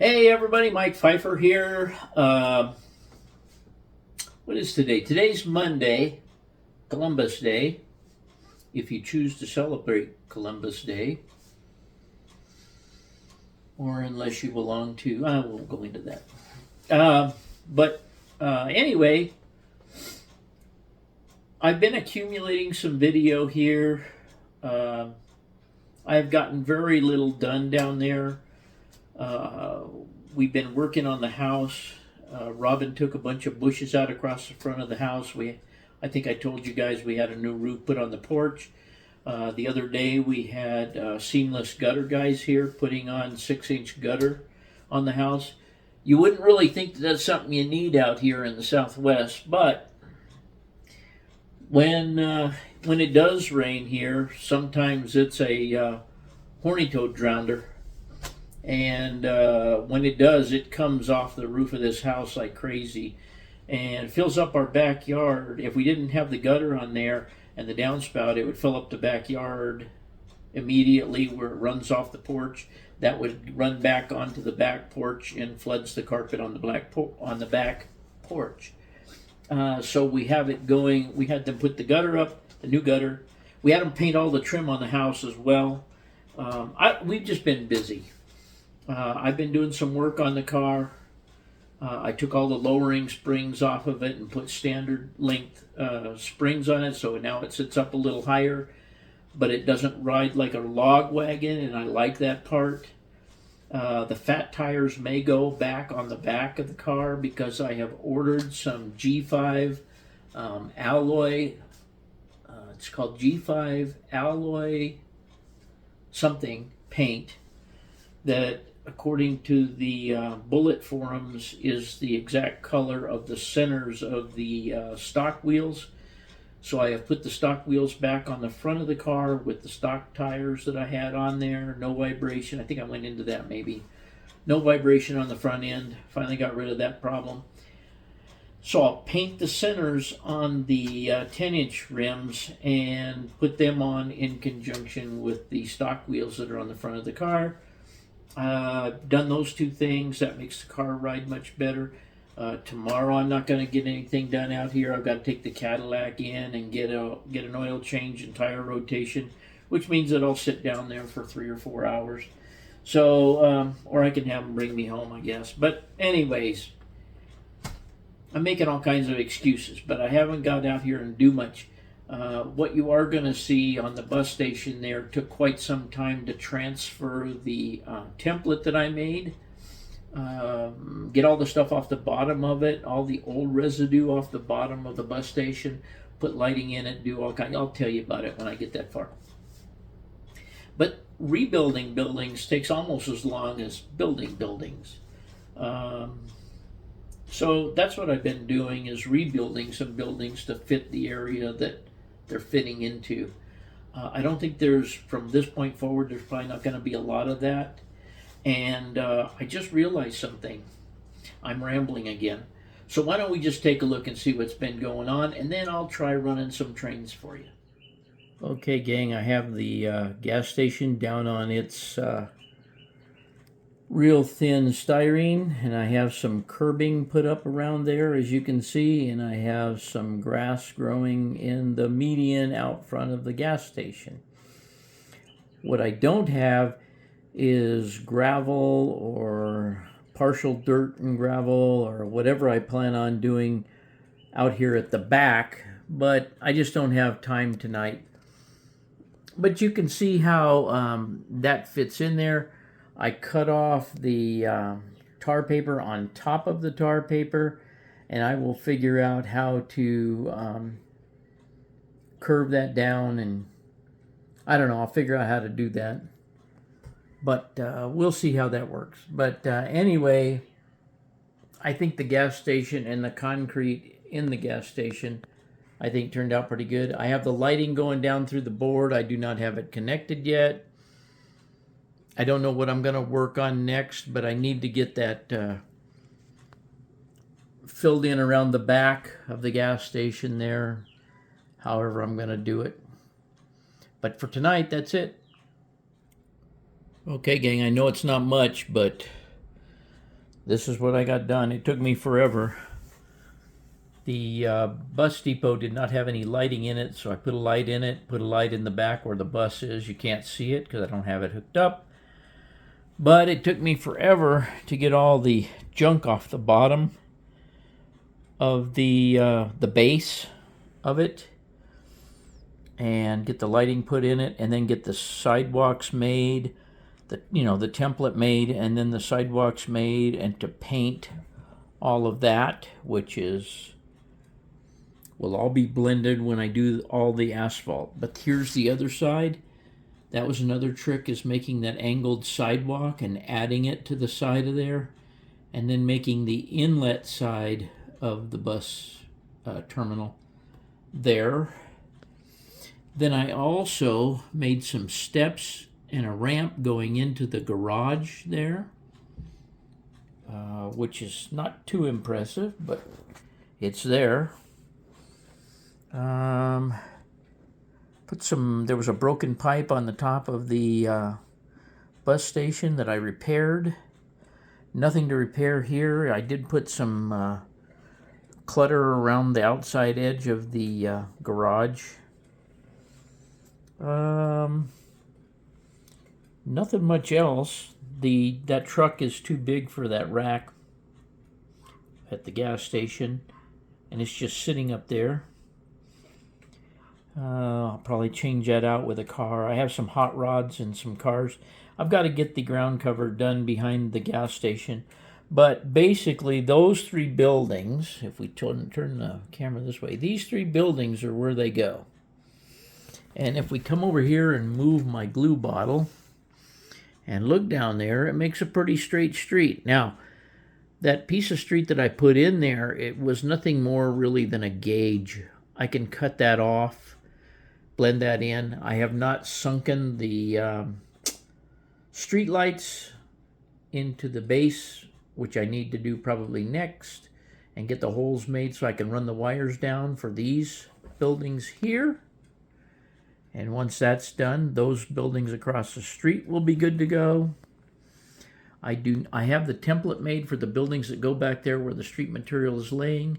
Hey everybody, Mike Fifer here. What is today? Today's Monday, Columbus Day. If you choose to celebrate Columbus Day, or unless you belong to, I won't go into that. Anyway, I've been accumulating some video here. I've gotten very little done down there. We've been working on the house. Robin took a bunch of bushes out across the front of the house. I think I told you guys we had a new roof put on the porch. The other day we had seamless gutter guys here putting on 6-inch gutter on the house. You wouldn't really think that's something you need out here in the Southwest, but when it does rain here, sometimes it's a horny toad drowner. And when it does, it comes off the roof of this house like crazy and fills up our backyard. If we didn't have the gutter on there and the downspout, it would fill up the backyard immediately where it runs off the porch. That would run back onto the back porch and floods the carpet on the back porch. So we have it going. We had them put the gutter up, the new gutter. We had them paint all the trim on the house as well. We've just been busy. I've been doing some work on the car. I took all the lowering springs off of it and put standard length springs on it, so now it sits up a little higher, but it doesn't ride like a log wagon, and I like that part. The fat tires may go back on the back of the car because I have ordered some G5 alloy. It's called G5 alloy something paint that, according to the bullet forums, is the exact color of the centers of the stock wheels. So I have put the stock wheels back on the front of the car with the stock tires that I had on there. No vibration. I think I went into that maybe. No vibration on the front end. Finally got rid of that problem. So I'll paint the centers on the 10-inch rims and put them on in conjunction with the stock wheels that are on the front of the car. Done those two things. That makes the car ride much better. Tomorrow I'm not going to get anything done out here. I've got to take the Cadillac in and get an oil change and tire rotation, which means that I'll sit down there for 3 or 4 hours. So, or I can have them bring me home, I guess. But anyways, I'm making all kinds of excuses, but I haven't got out here and do much. What you are going to see on the bus station there took quite some time to transfer the template that I made. Get all the stuff off the bottom of it, all the old residue off the bottom of the bus station, put lighting in it, do all kinds. I'll tell you about it when I get that far. But rebuilding buildings takes almost as long as building buildings. So that's what I've been doing, is rebuilding some buildings to fit the area that they're fitting into. I don't think from this point forward, there's probably not going to be a lot of that. And I just realized something. I'm rambling again. So why don't we just take a look and see what's been going on, and then I'll try running some trains for you. Okay, gang, I have the gas station down on its real thin styrene, and I have some curbing put up around there, as you can see, and I have some grass growing in the median out front of the gas station. What I don't have is gravel or partial dirt and gravel or whatever I plan on doing out here at the back, but I just don't have time tonight. But you can see how that fits in there. I cut off the tar paper on top of the tar paper, and I will figure out how to curve that down, and I don't know, I'll figure out how to do that. But we'll see how that works. But anyway, I think the gas station and the concrete in the gas station, I think, turned out pretty good. I have the lighting going down through the board. I do not have it connected yet. I don't know what I'm going to work on next, but I need to get that filled in around the back of the gas station there. However I'm going to do it. But for tonight, that's it. Okay, gang, I know it's not much, but this is what I got done. It took me forever. The bus depot did not have any lighting in it, so I put a light in it, put a light in the back where the bus is. You can't see it because I don't have it hooked up. But it took me forever to get all the junk off the bottom of the base of it, and get the lighting put in it, and then get the sidewalks made, the template made, and then the sidewalks made, and to paint all of that, which will all be blended when I do all the asphalt. But here's the other side. That was another trick, is making that angled sidewalk and adding it to the side of there, and then making the inlet side of the bus terminal there. Then I also made some steps and a ramp going into the garage there, which is not too impressive, but it's there. There was a broken pipe on the top of the bus station that I repaired. Nothing to repair here. I did put some clutter around the outside edge of the garage. Nothing much else. That truck is too big for that rack at the gas station, and it's just sitting up there. I'll probably change that out with a car. I have some hot rods and some cars. I've got to get the ground cover done behind the gas station. But basically, those three buildings, if we turn the camera this way, these three buildings are where they go. And if we come over here and move my glue bottle and look down there, it makes a pretty straight street. Now, that piece of street that I put in there, it was nothing more really than a gauge. I can cut that off, blend that in. I have not sunken the street lights into the base, which I need to do probably next, and get the holes made so I can run the wires down for these buildings here. And once that's done, those buildings across the street will be good to go. I have the template made for the buildings that go back there where the street material is laying,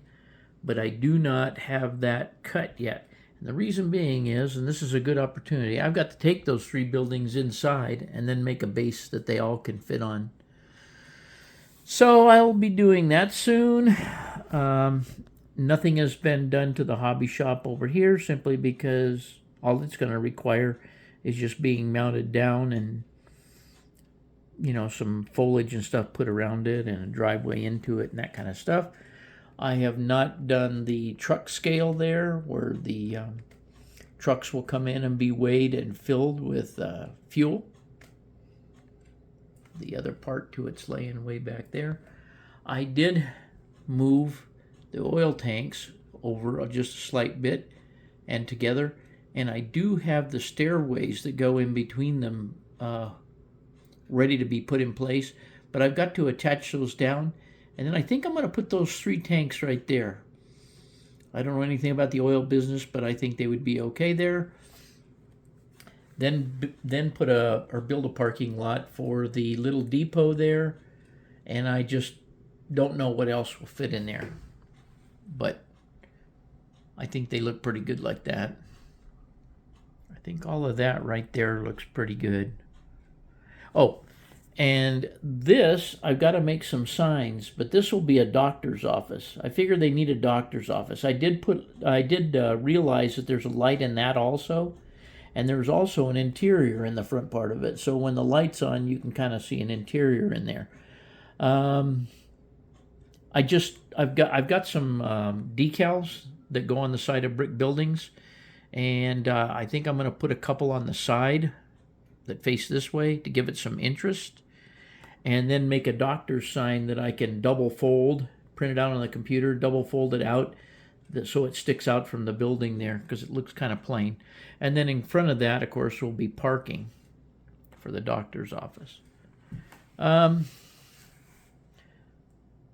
but I do not have that cut yet. And the reason being is, and this is a good opportunity, I've got to take those three buildings inside and then make a base that they all can fit on. So I'll be doing that soon. Nothing has been done to the hobby shop over here, simply because all it's going to require is just being mounted down and, some foliage and stuff put around it and a driveway into it and that kind of stuff. I have not done the truck scale there, where the trucks will come in and be weighed and filled with fuel. The other part to it's laying way back there. I did move the oil tanks over just a slight bit and together, and I do have the stairways that go in between them ready to be put in place, but I've got to attach those down, and then I think I'm going to put those three tanks right there. I don't know anything about the oil business, but I think they would be okay there. Then build a parking lot for the little depot there, and I just don't know what else will fit in there, but I think they look pretty good like that. I think all of that right there looks pretty good. Oh, and this, I've got to make some signs, but this will be a doctor's office. I figure they need a doctor's office. I did realize that there's a light in that also, and there's also an interior in the front part of it. So when the light's on, you can kind of see an interior in there. I've got some decals that go on the side of brick buildings, and I think I'm going to put a couple on the side that face this way to give it some interest, and then make a doctor's sign that I can double fold, print it out on the computer, double fold it out so it sticks out from the building there, because it looks kind of plain. And then in front of that, of course, will be parking for the doctor's office.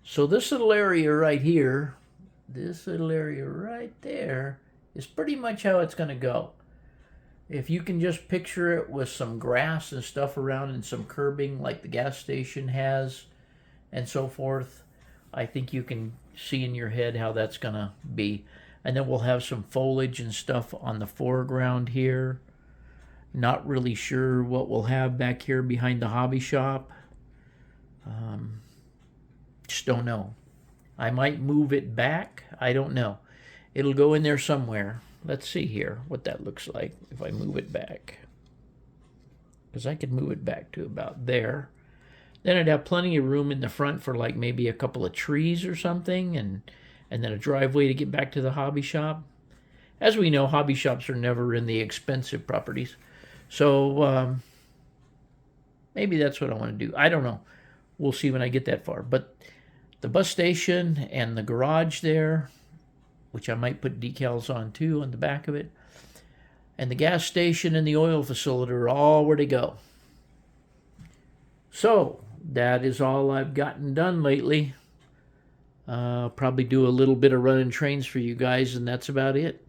So this little area right here, this little area right there, is pretty much how it's going to go. If you can just picture it with some grass and stuff around and some curbing like the gas station has, and so forth. I think you can see in your head how that's gonna be. And then we'll have some foliage and stuff on the foreground here. Not really sure what we'll have back here behind the hobby shop. Just don't know. I might move it back. I don't know. It'll go in there somewhere. Let's see here what that looks like if I move it back. Because I could move it back to about there. Then I'd have plenty of room in the front for like maybe a couple of trees or something, and then a driveway to get back to the hobby shop. As we know, hobby shops are never in the expensive properties. So maybe that's what I want to do. I don't know. We'll see when I get that far. But the bus station and the garage there, which I might put decals on too on the back of it, and the gas station and the oil facility are all where to go. So that is all I've gotten done lately. Probably do a little bit of running trains for you guys, and that's about it.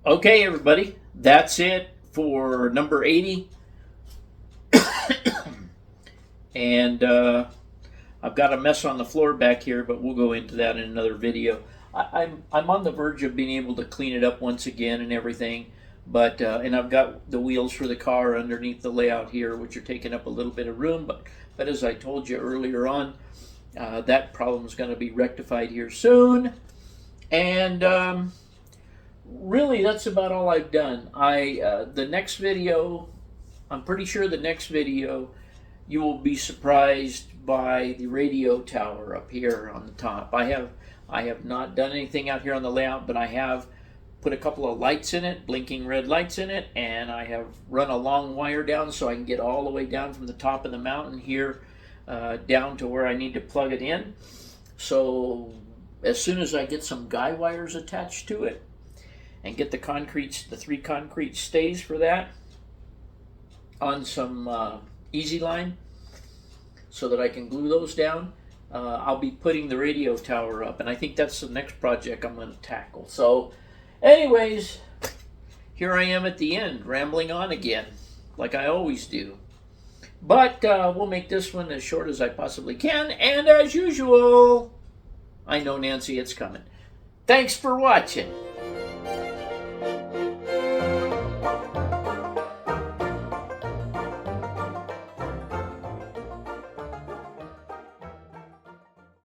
Okay, everybody, that's it for number 80. And I've got a mess on the floor back here, but we'll go into that in another video. I'm on the verge of being able to clean it up once again and everything, but and I've got the wheels for the car underneath the layout here, which are taking up a little bit of room. But as I told you earlier on, that problem is going to be rectified here soon. And really, that's about all I've done. The next video, I'm pretty sure the next video, you will be surprised by the radio tower up here on the top. I have not done anything out here on the layout, but I have put a couple of lights in it, blinking red lights in it, and I have run a long wire down so I can get all the way down from the top of the mountain here down to where I need to plug it in. So as soon as I get some guy wires attached to it and get the 3 concrete stays for that on some easy line so that I can glue those down, I'll be putting the radio tower up, and I think that's the next project I'm going to tackle. So anyways, here I am at the end, rambling on again, like I always do. But we'll make this one as short as I possibly can, and as usual, I know, Nancy, it's coming. Thanks for watching.